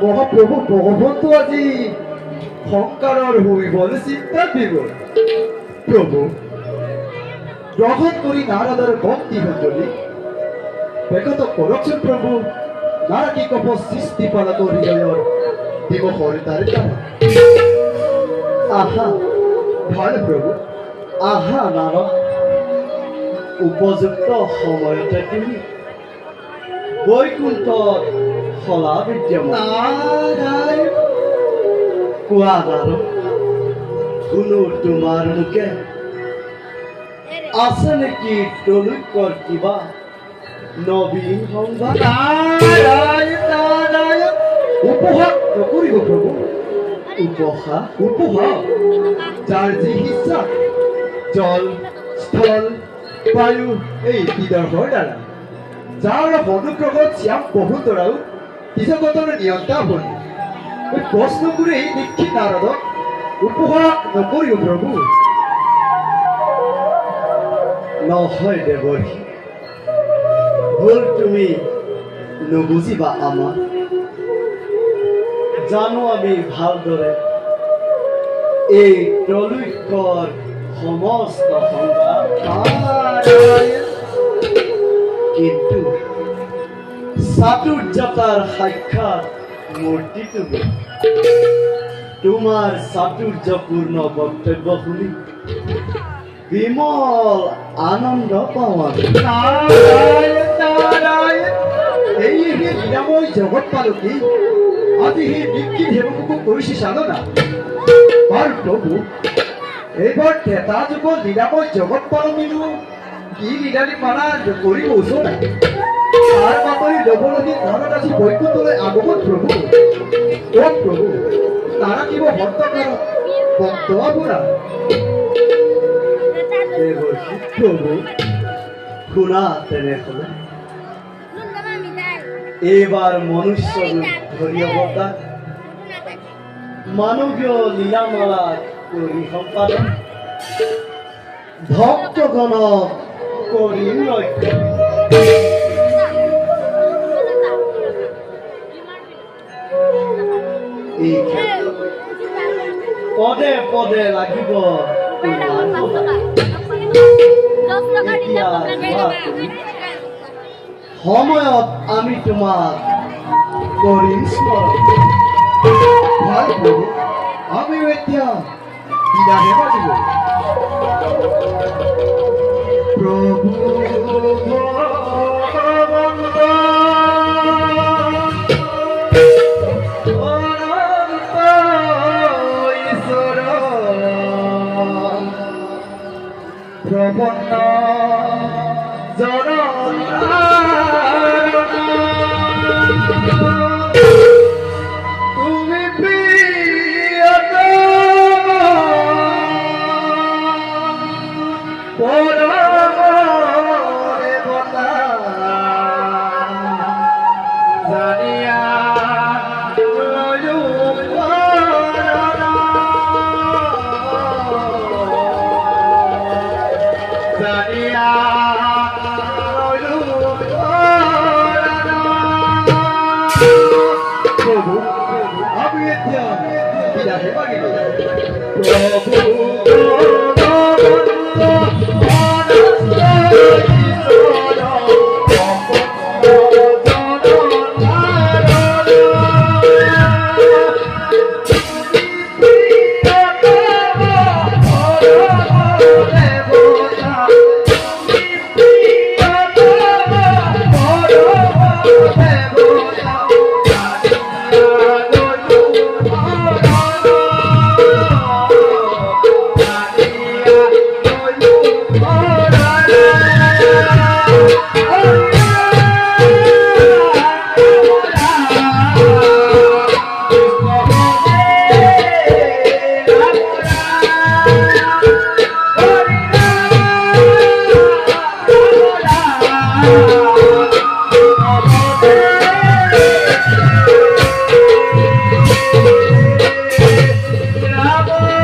মহাপ্ৰভু ভগবন্ত আজি সংকাৰৰ হইবল চিন্তা বিগল প্ৰভু গ্ৰহণ কৰি নাৰদৰ ভক্তি হজলি বেকত কৰকচোন প্ৰভু নাৰকী কপ সৃষ্টি পালত হৃদয়ৰ দিবসৰ তাৰে তাৰা আহা ভাল প্ৰভু আহা নাৰদ উপযুক্ত সময়তে তুমি বৈকুণ্ঠত ফলা বিদ্যমান কোৱা বাৰু কোনো তোমাৰ মুখে আছে নেকি তলুকৰ কিবা নবীন সংবাদ উপহাস নকৰিব প্ৰভু উপহাস যাৰ যি ইচ্ছা জল স্থল বায়ু এই বিদৰ্ভৰ দ্বাৰা যাৰ অনুগ্ৰহত শ্যাম বহুতৰাও নিজগতৰ নিয়ন্তা হ'ল প্ৰশ্ন কৰি নিক্ষিত নাৰদক উপহাস নকৰিব প্ৰভু নহয় দেৱৰী ভুল তুমি নুবুজিবা আমাৰ জানো আমি ভালদৰে এই ত্ৰৈলোক্যৰ সমস্ত সংবাদ কিন্তু চাতুৰ্যতাৰ সাক্ষাৎ মূৰ্তি তুমি তোমাৰ চাতুৰ্যপূৰ্ণ বক্তব্য শুনি বিমল আনন্দ পাওঁ এই নিৰাময় জগত পালকি আজি সেই বিক্ৰী সেৱককো কৰিছে চালনা বাৰু প্ৰভু এইবাৰ ত্ৰেতা যুগৰ নিৰাময় জগত পালকিনো কি নিদানি মানা কৰিব ওচৰত তাৰ বাতৰি ল'বলগীয়া ঘৰত আজি বৈকুণ্ঠলৈ আগমন প্ৰভু কওক প্ৰভু তাৰা কিব হন্তকাৰত ভক্ত আপোনাৰ প্ৰভু শুনা তেনেহ'লে এইবাৰ মনুষ্য ধৰি অৱতাৰ মানৱীয় লীলামালা কৰি সম্পাদন ভক্তগণক কৰিম ৰক্ষা পদে পদে লাগিব সময়ত আমি তোমাক কৰিম স্মৰণ। ভাল প্ৰভু আমিও এতিয়া বিদাহে মাতিব প্ৰভু অনন্ত ঈশ্বৰ প্ৰবন্ধ তুমি প্ৰিয়তম পৰমে বলা জানিয়া লয়ো জানিয়া প্ৰভু আমি এতিয়া বিদাহে মাগিব Oh